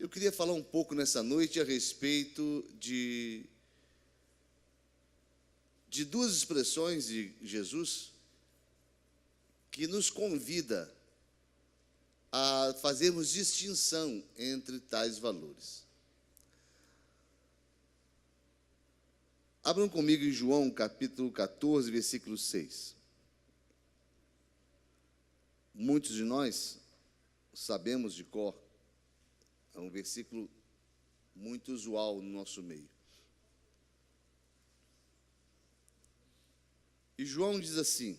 Eu queria falar um pouco nessa noite a respeito de duas expressões de Jesus que nos convida a fazermos distinção entre tais valores. Abram comigo em João, capítulo 14, versículo 6. Muitos de nós sabemos de cor. É um versículo muito usual no nosso meio. E João diz assim,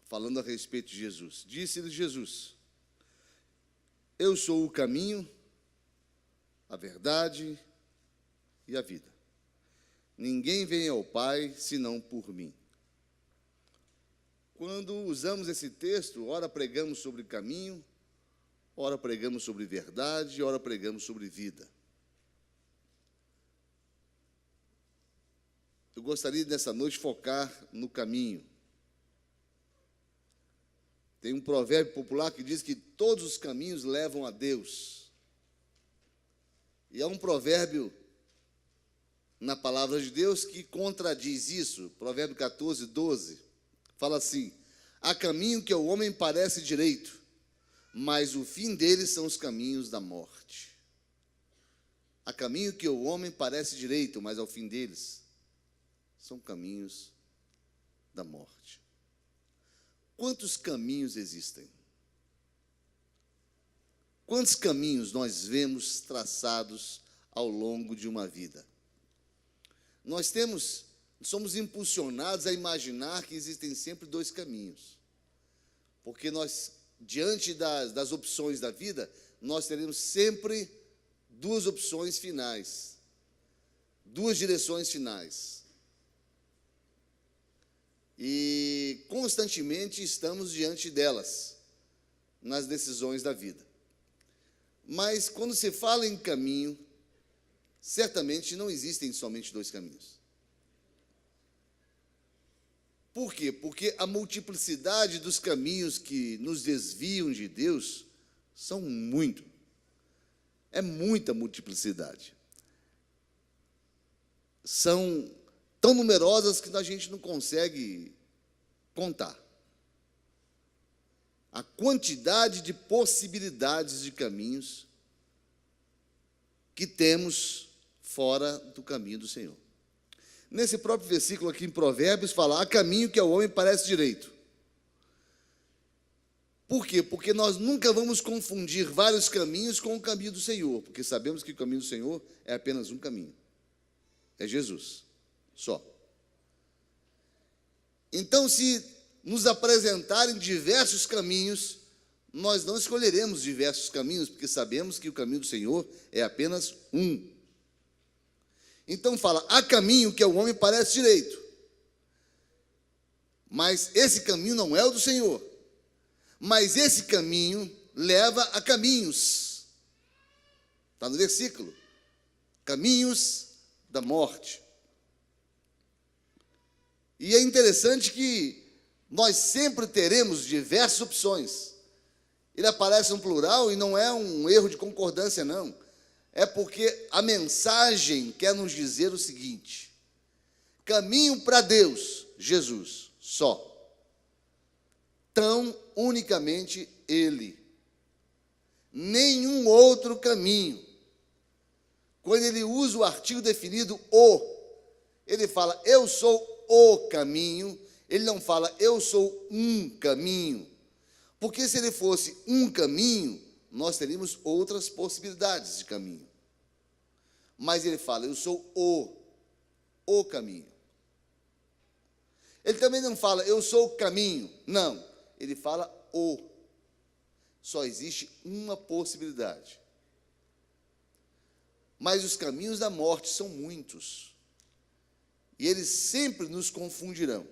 falando a respeito de Jesus: disse-lhe Jesus: eu sou o caminho, a verdade e a vida. Ninguém vem ao Pai senão por mim. Quando usamos esse texto, ora pregamos sobre caminho, ora pregamos sobre verdade, ora pregamos sobre vida. Eu gostaria nessa noite focar no caminho. Tem um provérbio popular que diz que todos os caminhos levam a Deus. E há um provérbio na palavra de Deus que contradiz isso. Provérbio 14, 12. Fala assim: há caminho que ao homem parece direito, mas o fim deles são os caminhos da morte. Há caminho que ao homem parece direito, mas ao fim deles são caminhos da morte. Quantos caminhos existem? Quantos caminhos nós vemos traçados ao longo de uma vida? Somos impulsionados a imaginar que existem sempre dois caminhos, porque nós, diante das opções da vida, nós teremos sempre duas opções finais, duas direções finais. E constantemente estamos diante delas, nas decisões da vida. Mas quando se fala em caminho, certamente não existem somente dois caminhos. Por quê? Porque a multiplicidade dos caminhos que nos desviam de Deus é muita multiplicidade. São tão numerosas que a gente não consegue contar. A quantidade de possibilidades de caminhos que temos fora do caminho do Senhor. Nesse próprio versículo aqui em Provérbios fala: há caminho que ao homem parece direito. Por quê? Porque nós nunca vamos confundir vários caminhos com o caminho do Senhor, porque sabemos que o caminho do Senhor é apenas um caminho. É Jesus, só. Então, se nos apresentarem diversos caminhos, nós não escolheremos diversos caminhos, porque sabemos que o caminho do Senhor é apenas um. Então fala: há caminho que ao homem parece direito, mas esse caminho não é o do Senhor. Mas esse caminho leva a caminhos. Está no versículo. Caminhos da morte. E é interessante que nós sempre teremos diversas opções. Ele aparece no plural e não é um erro de concordância, não. É porque a mensagem quer nos dizer o seguinte: caminho para Deus, Jesus, só. Tão unicamente Ele. Nenhum outro caminho. Quando ele usa o artigo definido o, ele fala: eu sou o caminho. Ele não fala: eu sou um caminho. Porque se ele fosse um caminho, nós teríamos outras possibilidades de caminho. Mas ele fala: eu sou o caminho. Ele também não fala: eu sou o caminho. Não, ele fala o. Só existe uma possibilidade. Mas os caminhos da morte são muitos. E eles sempre nos confundirão.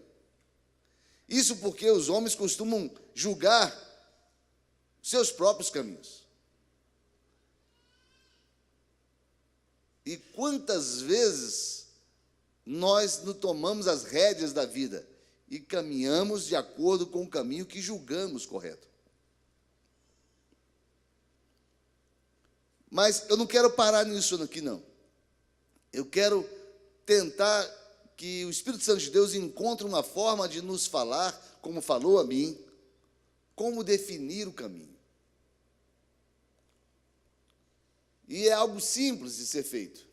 Isso porque os homens costumam julgar seus próprios caminhos. E quantas vezes nós não tomamos as rédeas da vida e caminhamos de acordo com o caminho que julgamos correto. Mas eu não quero parar nisso aqui, não. Eu quero tentar que o Espírito Santo de Deus encontre uma forma de nos falar, como falou a mim, como definir o caminho. E é algo simples de ser feito.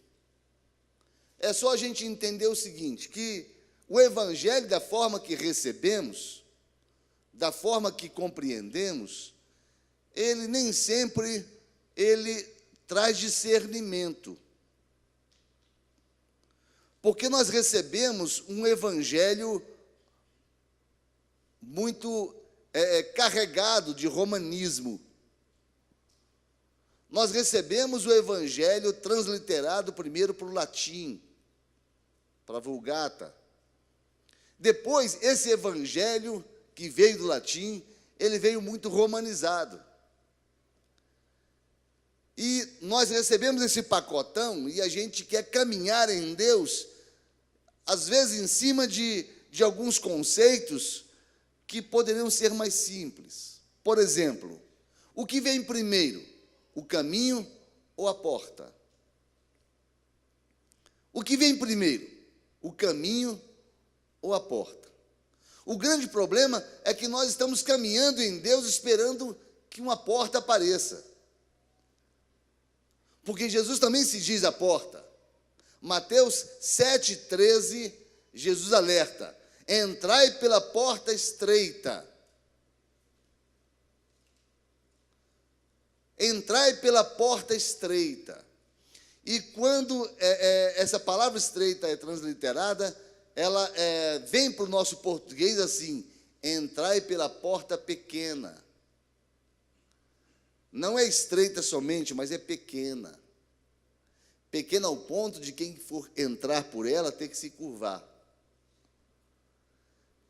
É só a gente entender o seguinte, que o Evangelho, da forma que recebemos, da forma que compreendemos, ele nem sempre traz discernimento. Porque nós recebemos um Evangelho muito carregado de romanismo. Nós recebemos o Evangelho transliterado primeiro para o latim, para a Vulgata. Depois, esse Evangelho que veio do latim, ele veio muito romanizado. E nós recebemos esse pacotão e a gente quer caminhar em Deus, às vezes em cima de alguns conceitos que poderiam ser mais simples. Por exemplo, o que vem primeiro, o caminho ou a porta? O que vem primeiro, o caminho ou a porta? O grande problema é que nós estamos caminhando em Deus esperando que uma porta apareça. Porque Jesus também se diz a porta. Mateus 7,13, Jesus alerta: entrai pela porta estreita. Entrai pela porta estreita. E quando essa palavra estreita é transliterada, ela vem para o nosso português assim: entrai pela porta pequena. Não é estreita somente, mas é pequena. Pequena ao ponto de quem for entrar por ela ter que se curvar.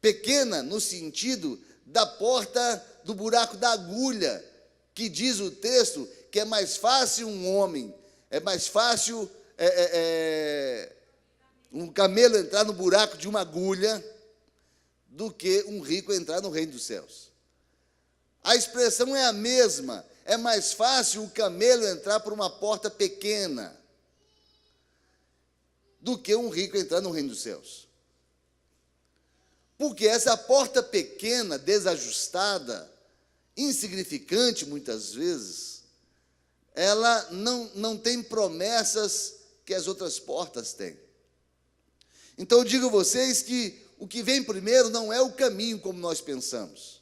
Pequena no sentido da porta do buraco da agulha, que diz o texto que é mais fácil um homem, é mais fácil um camelo entrar no buraco de uma agulha do que um rico entrar no reino dos céus. A expressão é a mesma. É mais fácil o camelo entrar por uma porta pequena do que um rico entrar no reino dos céus. Porque essa porta pequena, desajustada, insignificante muitas vezes, ela não tem promessas que as outras portas têm. Então eu digo a vocês que o que vem primeiro não é o caminho como nós pensamos.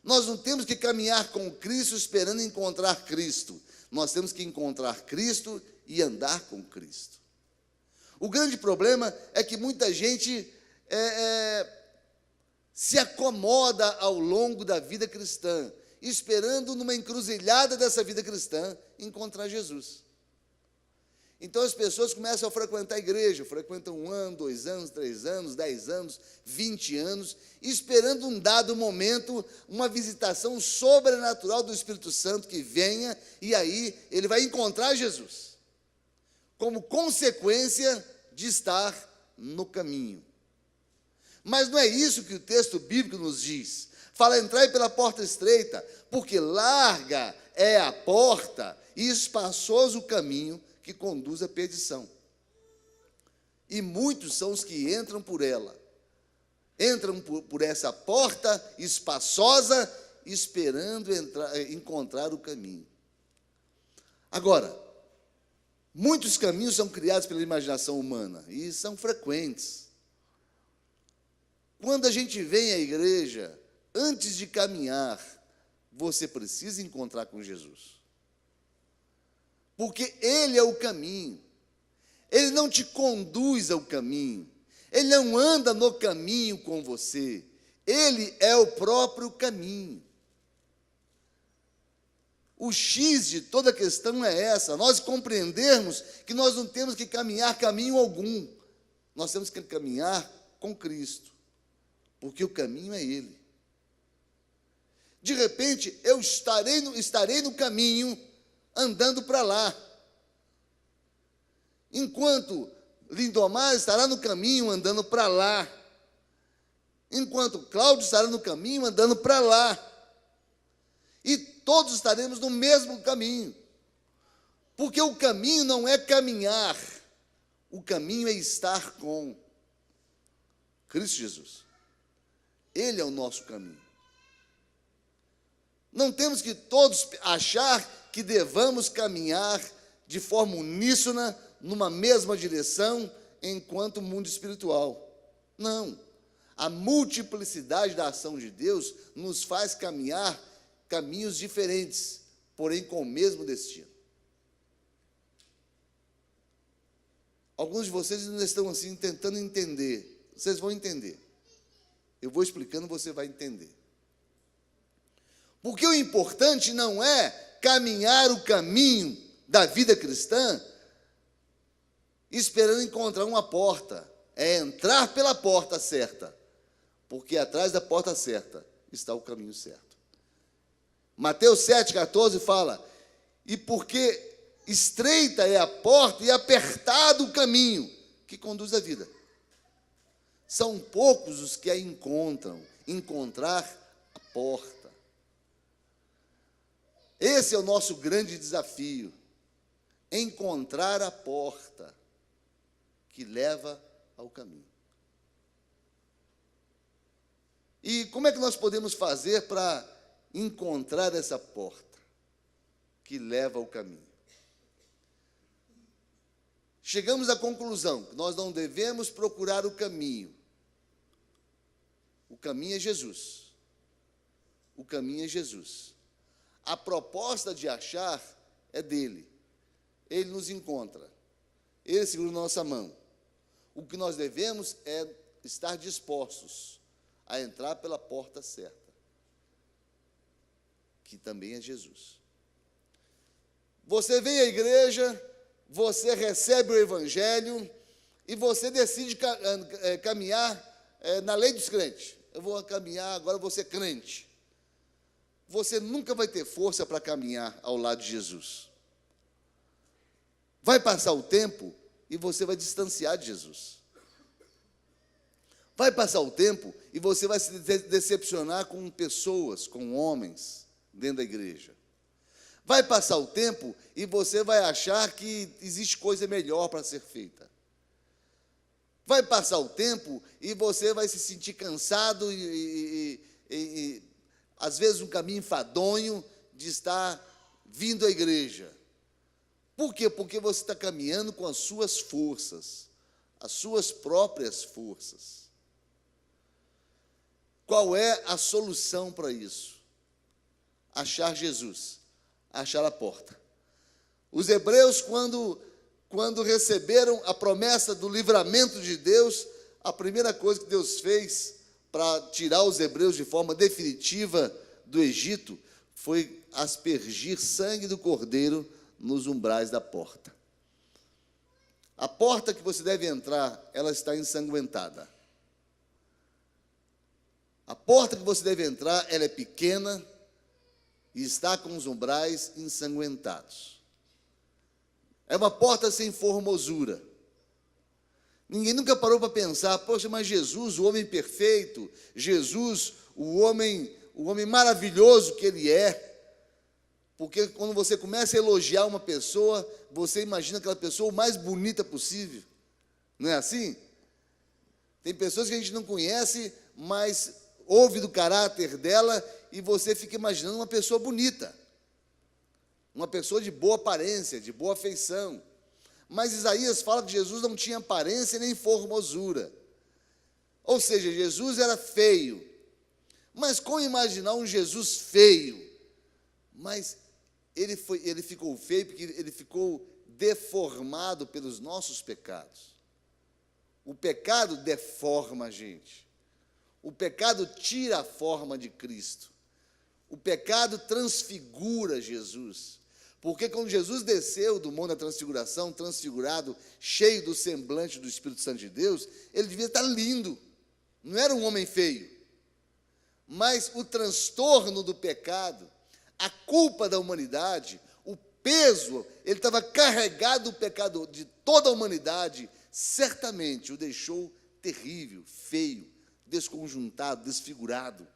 Nós não temos que caminhar com Cristo esperando encontrar Cristo. Nós temos que encontrar Cristo e andar com Cristo. O grande problema é que muita gente se acomoda ao longo da vida cristã, esperando numa encruzilhada dessa vida cristã encontrar Jesus. Então as pessoas começam a frequentar a igreja, frequentam 1 ano, 2 anos, 3 anos, 10 anos, 20 anos, esperando um dado momento, uma visitação sobrenatural do Espírito Santo que venha, e aí ele vai encontrar Jesus, como consequência de estar no caminho. Mas não é isso que o texto bíblico nos diz. Fala: entrai pela porta estreita, porque larga é a porta e espaçoso o caminho que conduz à perdição. E muitos são os que entram por ela. Entram por essa porta espaçosa, esperando encontrar o caminho. Agora, muitos caminhos são criados pela imaginação humana, e são frequentes. Quando a gente vem à igreja, antes de caminhar, você precisa encontrar com Jesus. Porque Ele é o caminho. Ele não te conduz ao caminho. Ele não anda no caminho com você. Ele é o próprio caminho. O X de toda a questão é essa: nós compreendermos que nós não temos que caminhar caminho algum. Nós temos que caminhar com Cristo, porque o caminho é Ele. De repente, eu estarei no caminho, andando para lá, enquanto Lindomar estará no caminho, andando para lá, enquanto Cláudio estará no caminho, andando para lá, e todos estaremos no mesmo caminho. Porque o caminho não é caminhar, o caminho é estar com Cristo Jesus. Ele é o nosso caminho. Não temos que todos achar que devamos caminhar de forma uníssona, numa mesma direção, enquanto mundo espiritual. Não. A multiplicidade da ação de Deus nos faz caminhar caminhos diferentes, porém com o mesmo destino. Alguns de vocês ainda estão assim tentando entender. Vocês vão entender. Eu vou explicando, você vai entender. Porque o importante não é caminhar o caminho da vida cristã esperando encontrar uma porta. É entrar pela porta certa. Porque atrás da porta certa está o caminho certo. Mateus 7,14 fala: e porque estreita é a porta e apertado o caminho que conduz à vida. São poucos os que a encontram. Encontrar a porta. Esse é o nosso grande desafio. Encontrar a porta que leva ao caminho. E como é que nós podemos fazer para encontrar essa porta que leva ao caminho? Chegamos à conclusão que nós não devemos procurar o caminho. O caminho é Jesus. O caminho é Jesus. A proposta de achar é dele. Ele nos encontra. Ele segura nossa mão. O que nós devemos é estar dispostos a entrar pela porta certa, que também é Jesus. Você vem à igreja, você recebe o evangelho e você decide caminhar na lei dos crentes. Eu vou caminhar, agora eu vou ser crente. Você nunca vai ter força para caminhar ao lado de Jesus. Vai passar o tempo e você vai distanciar de Jesus. Vai passar o tempo e você vai se decepcionar com pessoas, com homens dentro da igreja. Vai passar o tempo e você vai achar que existe coisa melhor para ser feita. Vai passar o tempo e você vai se sentir cansado e às vezes um caminho enfadonho de estar vindo à igreja. Por quê? Porque você está caminhando com as suas forças, as suas próprias forças. Qual é a solução para isso? Achar Jesus, achar a porta. Os hebreus, quando receberam a promessa do livramento de Deus, a primeira coisa que Deus fez para tirar os hebreus de forma definitiva do Egito foi aspergir sangue do cordeiro nos umbrais da porta. A porta que você deve entrar, ela está ensanguentada. A porta que você deve entrar, ela é pequena e está com os umbrais ensanguentados. É uma porta sem formosura. Ninguém nunca parou para pensar, poxa, mas Jesus, o homem perfeito, Jesus, o homem maravilhoso que ele é. Porque quando você começa a elogiar uma pessoa, você imagina aquela pessoa o mais bonita possível. Não é assim? Tem pessoas que a gente não conhece, mas ouve do caráter dela e você fica imaginando uma pessoa bonita. Uma pessoa de boa aparência, de boa feição. Mas Isaías fala que Jesus não tinha aparência nem formosura. Ou seja, Jesus era feio. Mas como imaginar um Jesus feio? Mas ele ficou feio porque ele ficou deformado pelos nossos pecados. O pecado deforma a gente. O pecado tira a forma de Cristo. O pecado transfigura Jesus. Porque quando Jesus desceu do monte da transfiguração, transfigurado, cheio do semblante do Espírito Santo de Deus, ele devia estar lindo. Não era um homem feio. Mas o transtorno do pecado, a culpa da humanidade, o peso, ele estava carregado do pecado de toda a humanidade, certamente o deixou terrível, feio, desconjuntado, desfigurado.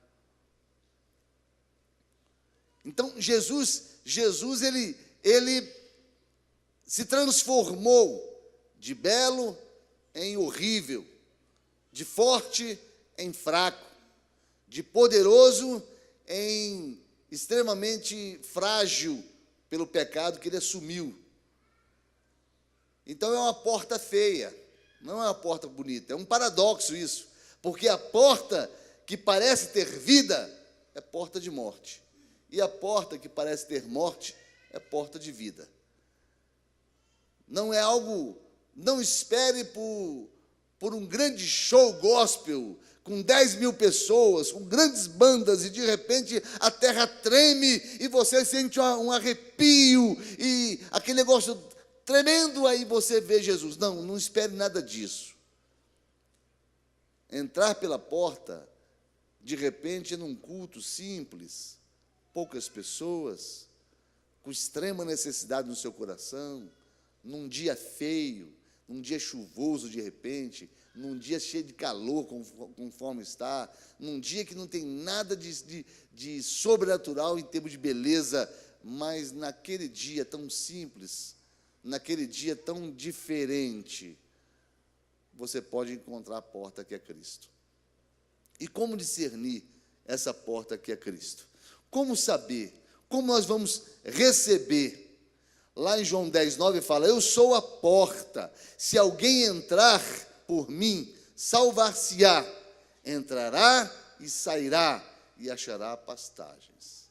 Então, Jesus ele se transformou de belo em horrível, de forte em fraco, de poderoso em extremamente frágil pelo pecado que ele assumiu. Então é uma porta feia, não é uma porta bonita, é um paradoxo isso, porque a porta que parece ter vida é porta de morte, e a porta que parece ter morte é porta de vida. Não é algo, não espere por um grande show gospel, com 10 mil pessoas, com grandes bandas, e de repente a terra treme, e você sente um arrepio, e aquele negócio tremendo, aí você vê Jesus. Não, não espere nada disso. Entrar pela porta, de repente, num culto simples, poucas pessoas, com extrema necessidade no seu coração, num dia feio, num dia chuvoso de repente, num dia cheio de calor, conforme está, num dia que não tem nada de sobrenatural em termos de beleza, mas naquele dia tão simples, naquele dia tão diferente, você pode encontrar a porta que é Cristo. E como discernir essa porta que é Cristo? Como saber? Como nós vamos receber? Lá em João 10:9 fala: eu sou a porta, se alguém entrar por mim, salvar-se-á, entrará e sairá e achará pastagens.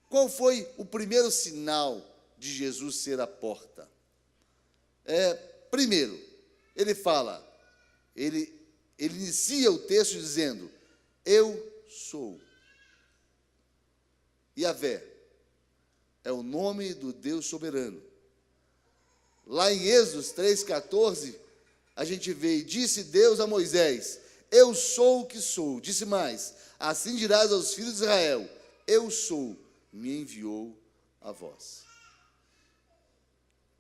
Qual foi o primeiro sinal de Jesus ser a porta? Primeiro, ele fala, ele inicia o texto dizendo: eu sou. Yahvé é o nome do Deus soberano. Lá em Êxodo 3,14, a gente vê: e disse Deus a Moisés: eu sou o que sou. Disse mais: assim dirás aos filhos de Israel: eu sou, me enviou a vós.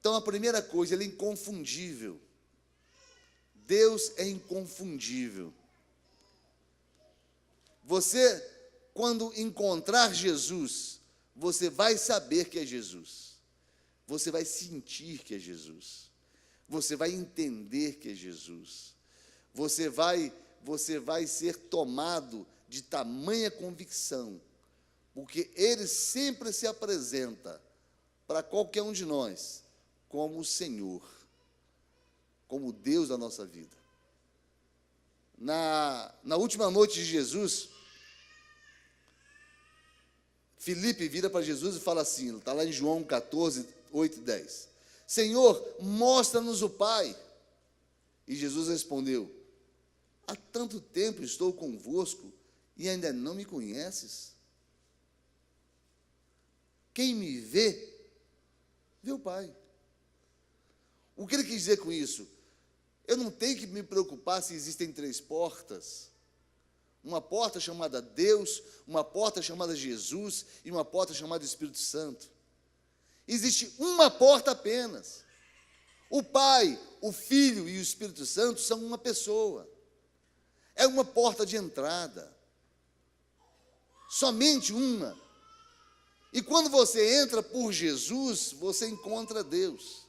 Então, a primeira coisa, ele é inconfundível. Deus é inconfundível. Você, quando encontrar Jesus, você vai saber que é Jesus. Você vai sentir que é Jesus. Você vai entender que é Jesus. Você vai ser tomado de tamanha convicção, porque ele sempre se apresenta para qualquer um de nós como o Senhor, como o Deus da nossa vida. Na última noite de Jesus, Filipe vira para Jesus e fala assim, está lá em João 14, 8 e 10. Senhor, mostra-nos o Pai. E Jesus respondeu: há tanto tempo estou convosco e ainda não me conheces? Quem me vê, vê o Pai. O que ele quis dizer com isso? Eu não tenho que me preocupar se existem 3 portas. Uma porta chamada Deus, uma porta chamada Jesus e uma porta chamada Espírito Santo. Existe uma porta apenas. O Pai, o Filho e o Espírito Santo são uma pessoa. É uma porta de entrada. Somente uma. E quando você entra por Jesus, você encontra Deus.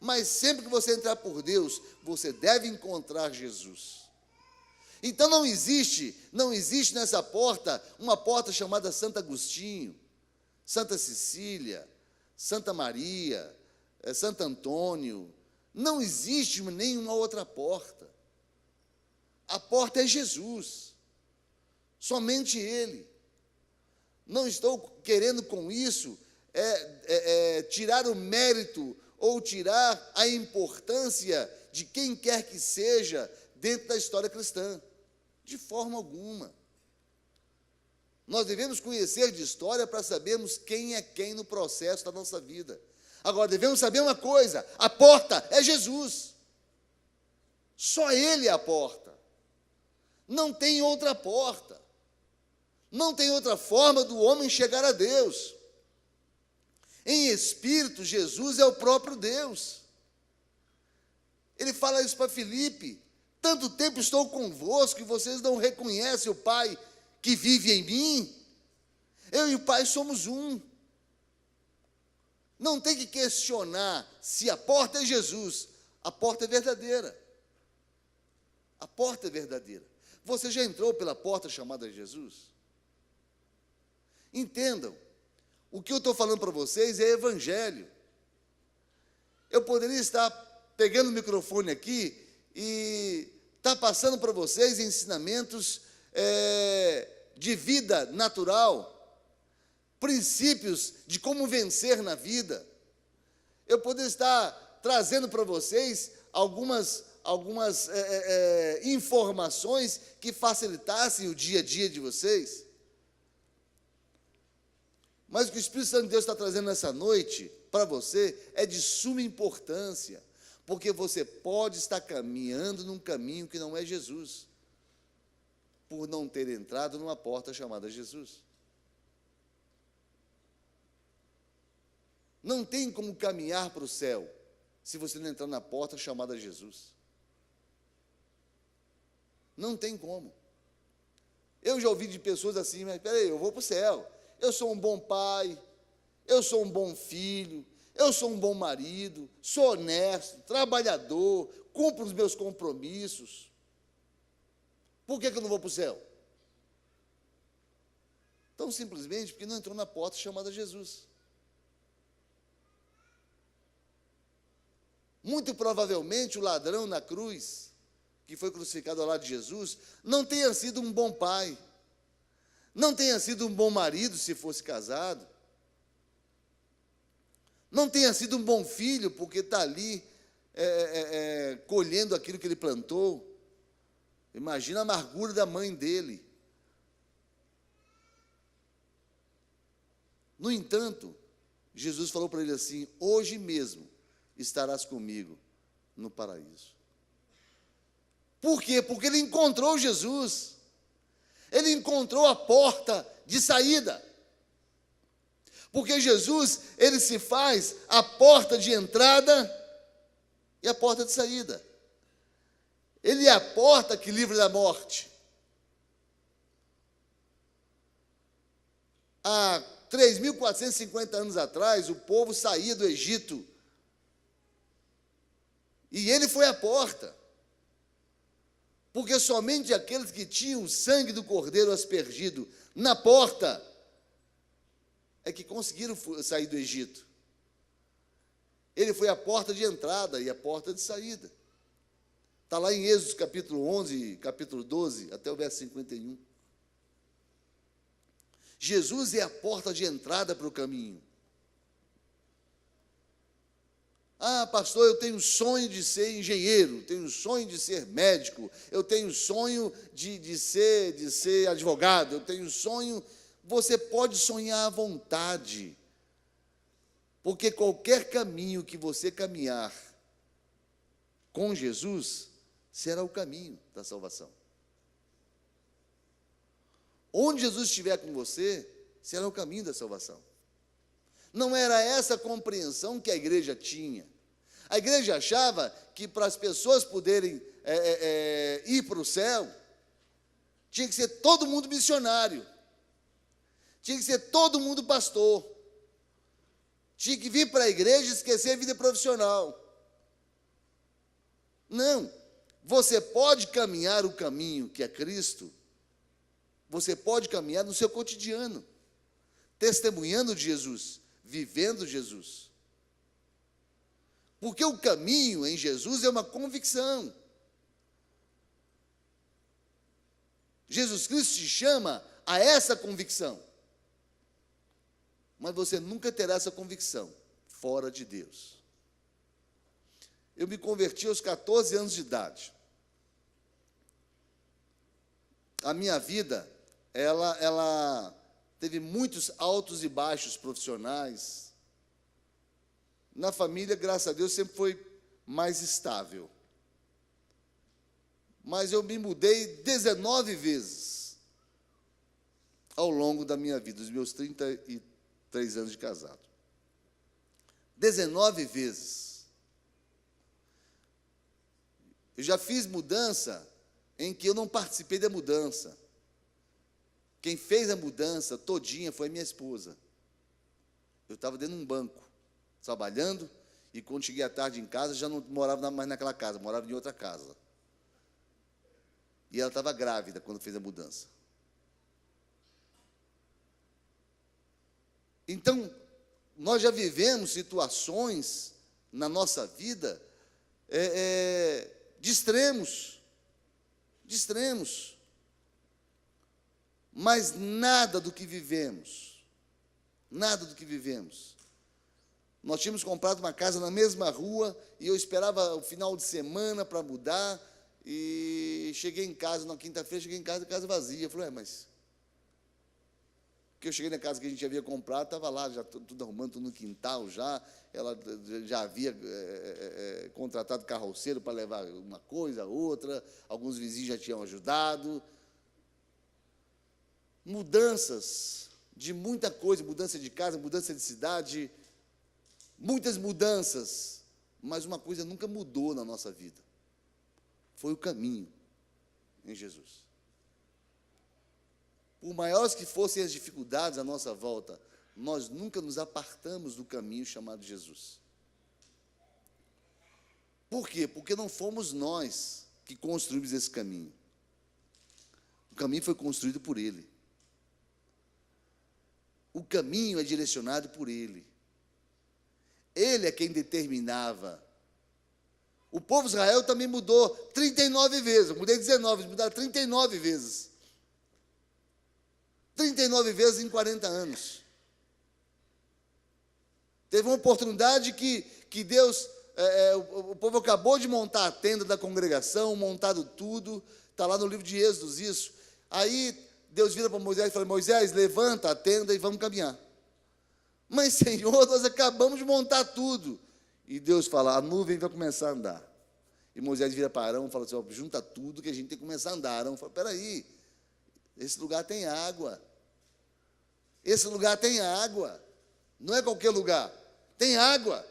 Mas sempre que você entrar por Deus, você deve encontrar Jesus. Então não existe nessa porta uma porta chamada Santo Agostinho, Santa Cecília, Santa Maria, Santo Antônio. Não existe nenhuma outra porta. A porta é Jesus, somente Ele. Não estou querendo com isso tirar o mérito ou tirar a importância de quem quer que seja dentro da história cristã. De forma alguma. Nós devemos conhecer de história para sabermos quem é quem no processo da nossa vida. Agora, devemos saber uma coisa: a porta é Jesus. Só Ele é a porta. Não tem outra porta. Não tem outra forma do homem chegar a Deus. Em espírito, Jesus é o próprio Deus. Ele fala isso para Filipe: tanto tempo estou convosco e vocês não reconhecem o Pai que vive em mim. Eu e o Pai somos um. Não tem que questionar se a porta é Jesus. A porta é verdadeira. A porta é verdadeira. Você já entrou pela porta chamada Jesus? Entendam, o que eu estou falando para vocês é evangelho. Eu poderia estar pegando o microfone aqui e estar passando para vocês ensinamentos de vida natural, princípios de como vencer na vida. Eu poderia estar trazendo para vocês algumas informações que facilitassem o dia a dia de vocês. Mas o que o Espírito Santo de Deus está trazendo nessa noite para você é de suma importância, porque você pode estar caminhando num caminho que não é Jesus, por não ter entrado numa porta chamada Jesus. Não tem como caminhar para o céu se você não entrar na porta chamada Jesus. Não tem como. Eu já ouvi de pessoas assim, mas peraí, eu vou para o céu. Eu sou um bom pai, eu sou um bom filho, eu sou um bom marido, sou honesto, trabalhador, cumpro os meus compromissos. Por que eu não vou para o céu? Tão simplesmente porque não entrou na porta chamada Jesus. Muito provavelmente o ladrão na cruz, que foi crucificado ao lado de Jesus, não tenha sido um bom pai, não tenha sido um bom marido se fosse casado, não tenha sido um bom filho porque está ali colhendo aquilo que ele plantou. Imagina a amargura da mãe dele. No entanto, Jesus falou para ele assim: hoje mesmo estarás comigo no paraíso. Por quê? Porque ele encontrou Jesus. Ele encontrou a porta de saída. Porque Jesus, ele se faz a porta de entrada e a porta de saída. Ele é a porta que livra da morte. Há 3.450 anos atrás, o povo saía do Egito. E ele foi a porta. Porque somente aqueles que tinham o sangue do Cordeiro aspergido na porta é que conseguiram sair do Egito. Ele foi a porta de entrada e a porta de saída. Está lá em Êxodo capítulo 11, capítulo 12, até o verso 51. Jesus é a porta de entrada para o caminho. Ah, pastor, eu tenho sonho de ser engenheiro, tenho sonho de ser médico, eu tenho sonho de ser advogado, eu tenho sonho. Você pode sonhar à vontade, porque qualquer caminho que você caminhar com Jesus será o caminho da salvação. Onde Jesus estiver com você, será o caminho da salvação. Não era essa a compreensão que a igreja tinha. A igreja achava que para as pessoas poderem ir para o céu, tinha que ser todo mundo missionário, tinha que ser todo mundo pastor, tinha que vir para a igreja e esquecer a vida profissional. Não, você pode caminhar o caminho que é Cristo, você pode caminhar no seu cotidiano, testemunhando de Jesus, vivendo Jesus. Porque o caminho em Jesus é uma convicção. Jesus Cristo te chama a essa convicção. Mas você nunca terá essa convicção fora de Deus. Eu me converti aos 14 anos de idade. A minha vida, ela teve muitos altos e baixos profissionais. Na família, graças a Deus, sempre foi mais estável. Mas eu me mudei 19 vezes ao longo da minha vida, dos meus 33 anos de casado. 19 vezes. Eu já fiz mudança em que eu não participei da mudança. Quem fez a mudança todinha foi a minha esposa. Eu estava dentro de um banco. trabalhando, e quando cheguei à tarde em casa, já não morava mais naquela casa, morava em outra casa. E ela estava grávida quando fez a mudança. Então, nós já vivemos situações na nossa vida de extremos, mas nada do que vivemos, nós tínhamos comprado uma casa na mesma rua, e eu esperava o final de semana para mudar, e cheguei em casa, na quinta-feira, a casa vazia. Eu falei, mas... Porque eu cheguei na casa que a gente havia comprado, estava lá, já tudo arrumando, tudo no quintal já, ela já havia contratado carroceiro para levar uma coisa, outra, alguns vizinhos já tinham ajudado. Mudanças de muita coisa, mudança de casa, mudança de cidade, muitas mudanças, mas uma coisa nunca mudou na nossa vida, foi o caminho em Jesus. Por maiores que fossem as dificuldades à nossa volta, nós nunca nos apartamos do caminho chamado Jesus. Por quê? Porque não fomos nós que construímos esse caminho. O caminho foi construído por Ele. O caminho é direcionado por Ele. Ele é quem determinava. O povo de Israel também mudou 39 vezes. Eu mudei 19, mudaram 39 vezes. 39 vezes em 40 anos. Teve uma oportunidade que Deus, o povo acabou de montar a tenda da congregação, montado tudo, está lá no livro de Êxodos isso. Aí Deus vira para Moisés e fala, Moisés, levanta a tenda e vamos caminhar. Mas, Senhor, nós acabamos de montar tudo. E Deus fala, a nuvem vai começar a andar. E Moisés vira para Arão e fala assim, junta tudo que a gente tem que começar a andar. Arão fala, peraí, esse lugar tem água. Esse lugar tem água. Não é qualquer lugar. Tem água.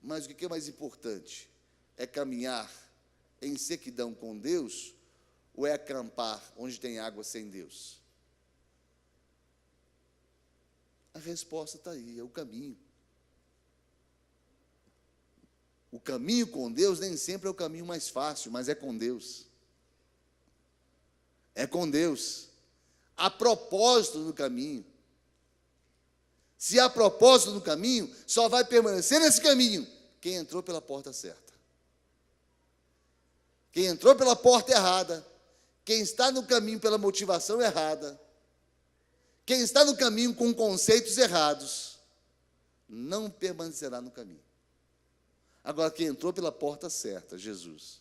Mas o que é mais importante? É caminhar em sequidão com Deus ou é acampar onde tem água sem Deus? A resposta está aí, é o caminho. O caminho com Deus nem sempre é o caminho mais fácil, mas é com Deus. É com Deus. Há propósito no caminho. Se há propósito no caminho, só vai permanecer nesse caminho quem entrou pela porta certa. Quem entrou pela porta errada, quem está no caminho pela motivação errada, quem está no caminho com conceitos errados, não permanecerá no caminho. Agora, quem entrou pela porta certa, Jesus,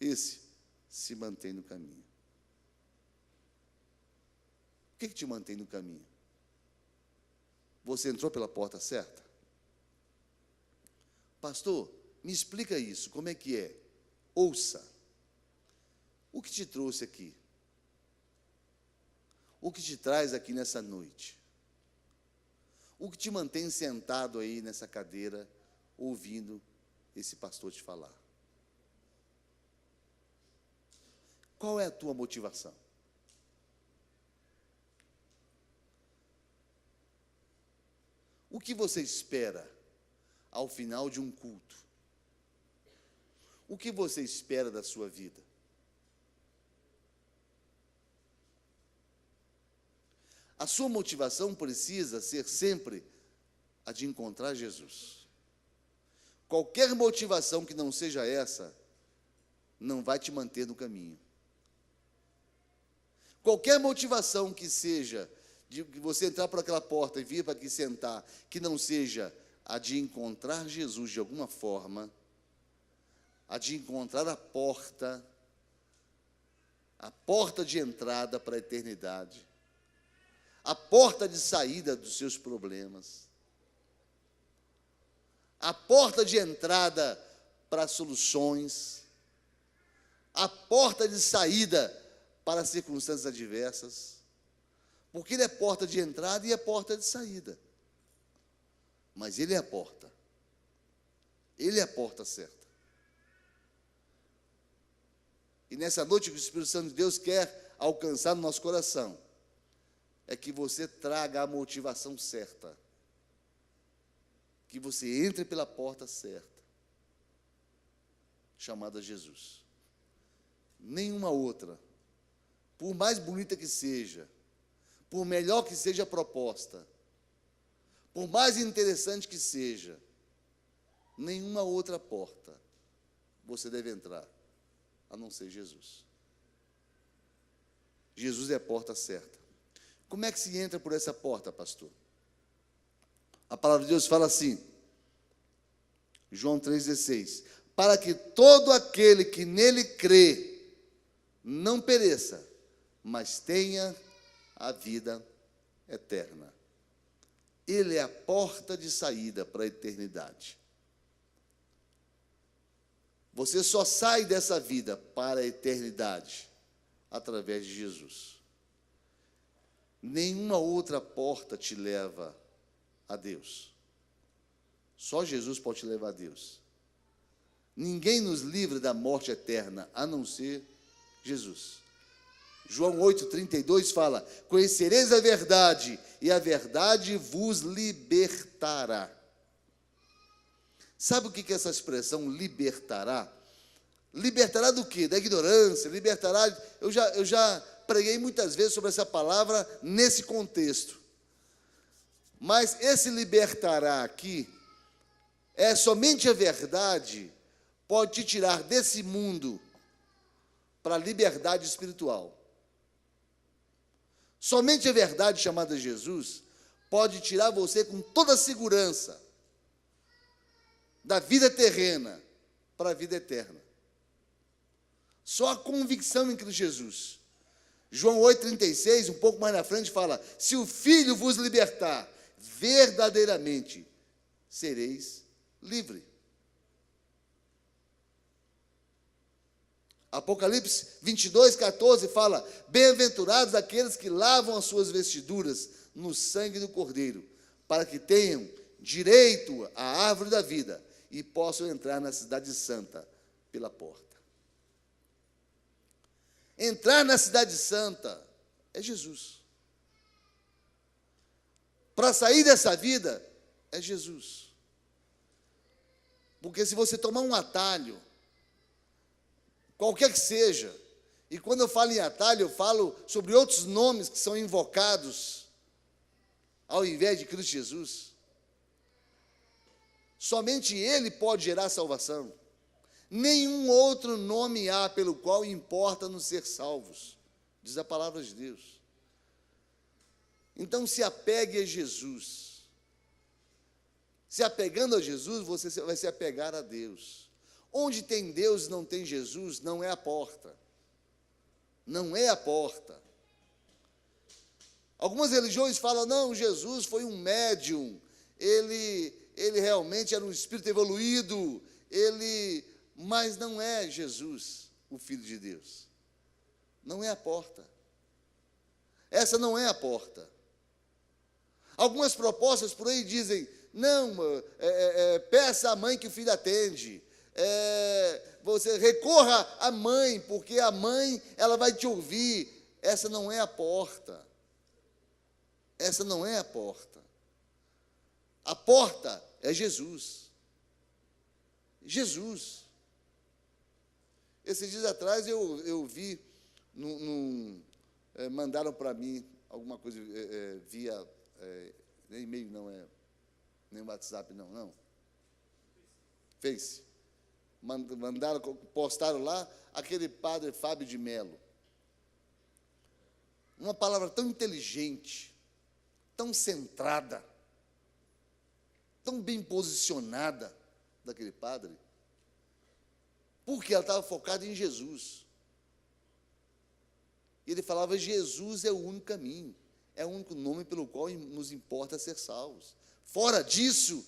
esse se mantém no caminho. O que te mantém no caminho? Você entrou pela porta certa? Pastor, me explica isso, como é que é? Ouça. O que te trouxe aqui? O que te traz aqui nessa noite? O que te mantém sentado aí nessa cadeira, ouvindo esse pastor te falar? Qual é a tua motivação? O que você espera ao final de um culto? O que você espera da sua vida? A sua motivação precisa ser sempre a de encontrar Jesus. Qualquer motivação que não seja essa, não vai te manter no caminho. Qualquer motivação que seja de você entrar por aquela porta e vir para aqui sentar, que não seja a de encontrar Jesus de alguma forma, a de encontrar a porta de entrada para a eternidade, a porta de saída dos seus problemas, a porta de entrada para soluções, a porta de saída para circunstâncias adversas, porque Ele é porta de entrada e é porta de saída. Mas Ele é a porta. Ele é a porta certa. E nessa noite que o Espírito Santo de Deus quer alcançar no nosso coração, é que você traga a motivação certa, que você entre pela porta certa, chamada Jesus. Nenhuma outra, por mais bonita que seja, por melhor que seja a proposta, por mais interessante que seja, nenhuma outra porta você deve entrar, a não ser Jesus. Jesus é a porta certa. Como é que se entra por essa porta, pastor? A palavra de Deus fala assim, João 3,16, para que todo aquele que nele crê não pereça, mas tenha a vida eterna. Ele é a porta de saída para a eternidade. Você só sai dessa vida para a eternidade através de Jesus. Nenhuma outra porta te leva a Deus. Só Jesus pode te levar a Deus. Ninguém nos livra da morte eterna, a não ser Jesus. João 8,32 fala, conhecereis a verdade, e a verdade vos libertará. Sabe o que é essa expressão libertará? Libertará do quê? Da ignorância, libertará... Eu já preguei muitas vezes sobre essa palavra nesse contexto. Mas esse libertará aqui, é somente a verdade pode te tirar desse mundo para a liberdade espiritual. Somente a verdade chamada Jesus pode tirar você com toda a segurança da vida terrena para a vida eterna. Só a convicção em Cristo Jesus. João 8,36, um pouco mais na frente, fala, se o Filho vos libertar, verdadeiramente sereis livres. Apocalipse 22,14 fala, bem-aventurados aqueles que lavam as suas vestiduras no sangue do Cordeiro, para que tenham direito à árvore da vida e possam entrar na cidade santa pela porta. Entrar na cidade santa é Jesus. Para sair dessa vida é Jesus. Porque se você tomar um atalho, qualquer que seja, e quando eu falo em atalho, eu falo sobre outros nomes que são invocados ao invés de Cristo Jesus. Somente Ele pode gerar salvação. Nenhum outro nome há pelo qual importa nos ser salvos, diz a palavra de Deus. Então se apegue a Jesus. Se apegando a Jesus, você vai se apegar a Deus. Onde tem Deus e não tem Jesus, não é a porta. Não é a porta. Algumas religiões falam, não, Jesus foi um médium, ele realmente era um espírito evoluído, mas não é Jesus, o Filho de Deus. Não é a porta. Essa não é a porta. Algumas propostas por aí dizem, não, peça à mãe que o filho atende. Você recorra à mãe, porque a mãe ela vai te ouvir. Essa não é a porta. Essa não é a porta. A porta é Jesus. Jesus. Esses dias atrás eu vi, mandaram para mim alguma coisa via nem e-mail, não é, nem WhatsApp, não. Face. Mandaram, postaram lá aquele padre Fábio de Mello. Uma palavra tão inteligente, tão centrada, tão bem posicionada daquele padre, porque ela estava focada em Jesus. E ele falava, Jesus é o único caminho, é o único nome pelo qual nos importa ser salvos. Fora disso,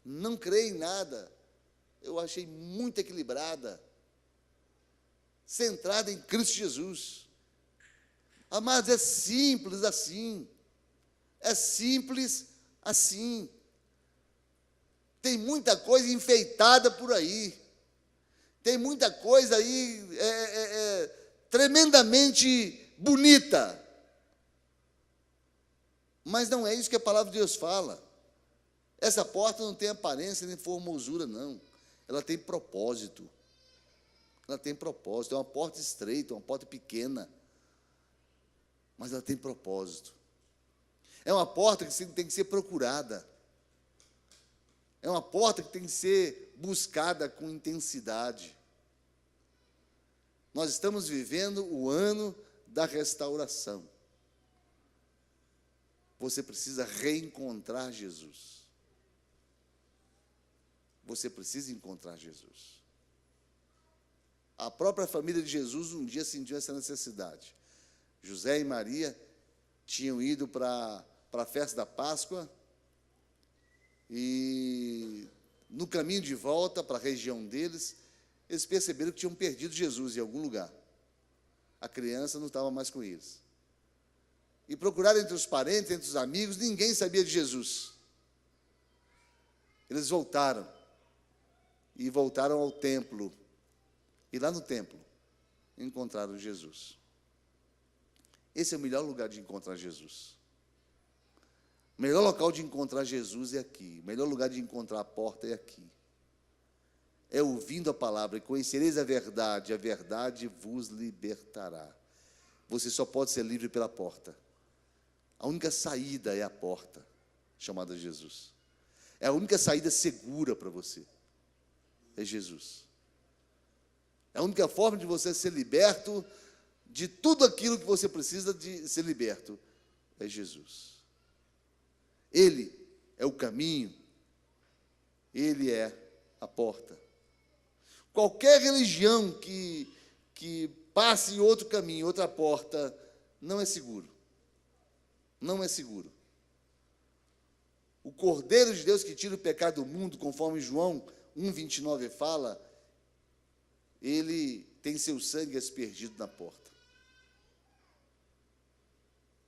não creio em nada. Eu achei muito equilibrada, centrada em Cristo Jesus. Amados, é simples assim. É simples assim. Tem muita coisa enfeitada por aí. Tem muita coisa aí tremendamente bonita. Mas não é isso que a palavra de Deus fala. Essa porta não tem aparência nem formosura, não. Ela tem propósito. Ela tem propósito. É uma porta estreita, uma porta pequena. Mas ela tem propósito. É uma porta que tem que ser procurada. É uma porta que tem que ser buscada com intensidade. Nós estamos vivendo o ano da restauração. Você precisa reencontrar Jesus. Você precisa encontrar Jesus. A própria família de Jesus um dia sentiu essa necessidade. José e Maria tinham ido para a festa da Páscoa e, no caminho de volta para a região deles, eles perceberam que tinham perdido Jesus em algum lugar. A criança não estava mais com eles. E procuraram entre os parentes, entre os amigos, ninguém sabia de Jesus. Eles voltaram. E voltaram ao templo. E lá no templo, encontraram Jesus. Esse é o melhor lugar de encontrar Jesus. O melhor local de encontrar Jesus é aqui. O melhor lugar de encontrar a porta é aqui. É ouvindo a palavra, e conhecereis a verdade vos libertará. Você só pode ser livre pela porta. A única saída é a porta, chamada Jesus. É a única saída segura para você. É Jesus. É a única forma de você ser liberto de tudo aquilo que você precisa de ser liberto. É Jesus. Ele é o caminho. Ele é a porta. Qualquer religião que passe em outro caminho, outra porta, não é seguro. Não é seguro. O Cordeiro de Deus que tira o pecado do mundo, conforme João 1,29 fala, ele tem seu sangue aspergido na porta.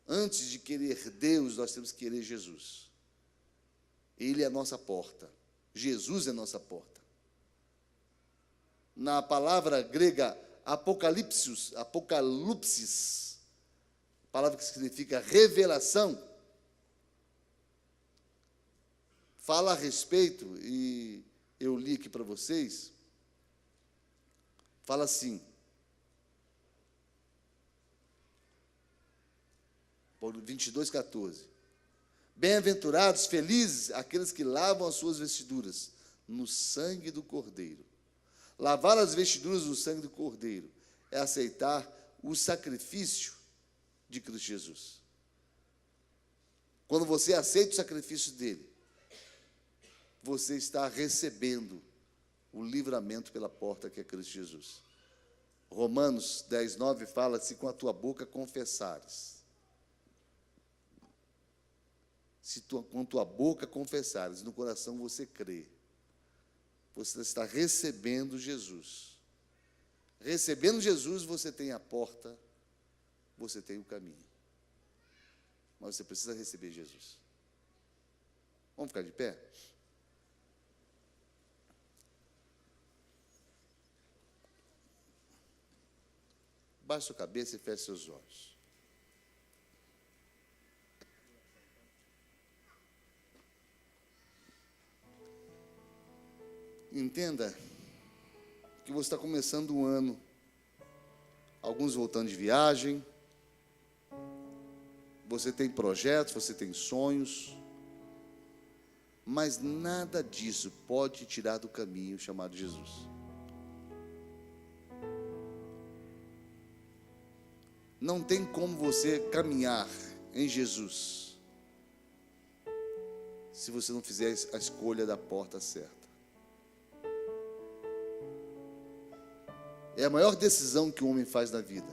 Antes de querer Deus, nós temos que querer Jesus. Ele é a nossa porta. Jesus é a nossa porta. Na palavra grega apocalipsis, palavra que significa revelação, fala a respeito, e eu li aqui para vocês, fala assim, 22:14, bem-aventurados, felizes, aqueles que lavam as suas vestiduras no sangue do Cordeiro. Lavar as vestiduras no sangue do Cordeiro é aceitar o sacrifício de Cristo Jesus. Quando você aceita o sacrifício dele, você está recebendo o livramento pela porta que é Cristo Jesus. Romanos 10:9 fala: se com a tua boca confessares, com a tua boca confessares, no coração você crê, você está recebendo Jesus. Recebendo Jesus, você tem a porta, você tem o caminho. Mas você precisa receber Jesus. Vamos ficar de pé? Baixe sua cabeça e feche seus olhos. Entenda que você está começando um ano, alguns voltando de viagem, você tem projetos, você tem sonhos, mas nada disso pode te tirar do caminho chamado Jesus. Não tem como você caminhar em Jesus se você não fizer a escolha da porta certa. É a maior decisão que o homem faz na vida.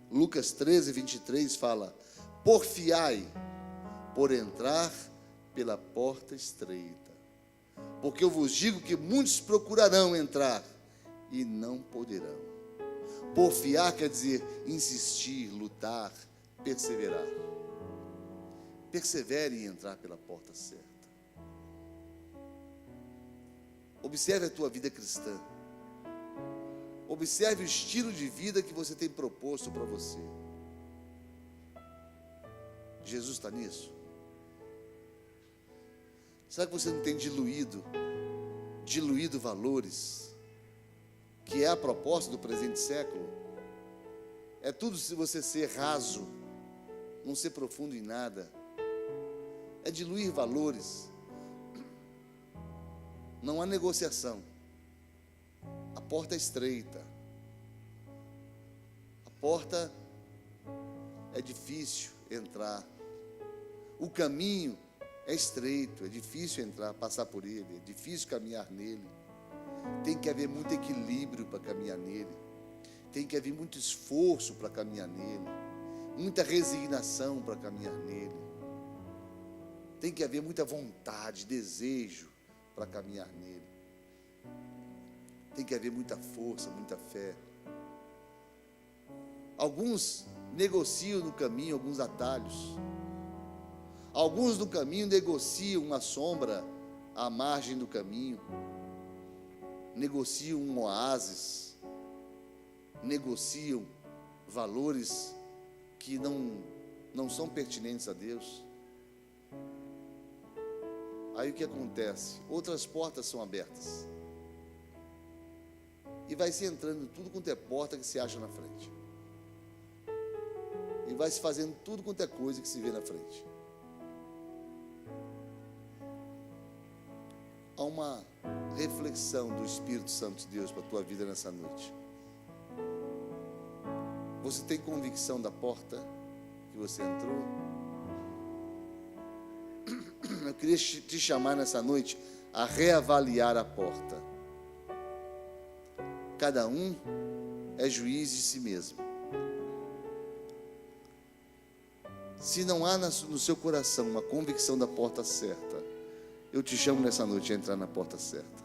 Lucas 13:23 fala: porfiai por entrar pela porta estreita, porque eu vos digo que muitos procurarão entrar e não poderão. Porfiar quer dizer insistir, lutar, perseverar. Persevere em entrar pela porta certa. Observe a tua vida cristã. Observe o estilo de vida que você tem proposto para você. Jesus está nisso? Será que você não tem diluído valores, que é a proposta do presente século? É tudo se você ser raso, não ser profundo em nada. É diluir valores. Não há negociação. A porta é estreita. A porta é difícil entrar. O caminho é estreito, é difícil entrar, passar por ele, é difícil caminhar nele. Tem que haver muito equilíbrio para caminhar nele. Tem que haver muito esforço para caminhar nele. Muita resignação para caminhar nele. Tem que haver muita vontade, desejo para caminhar nele. Tem que haver muita força, muita fé. Alguns negociam no caminho alguns atalhos. Alguns no caminho negociam uma sombra à margem do caminho. Negociam um oásis. Negociam valores que não são pertinentes a Deus. Aí o que acontece? Outras portas são abertas. E vai se entrando tudo quanto é porta que se acha na frente. E vai se fazendo tudo quanto é coisa que se vê na frente. Há uma reflexão do Espírito Santo de Deus para a tua vida nessa noite. Você tem convicção da porta que você entrou? Eu queria te chamar nessa noite a reavaliar a porta. Cada um é juiz de si mesmo. Se não há no seu coração uma convicção da porta certa, eu te chamo nessa noite a entrar na porta certa.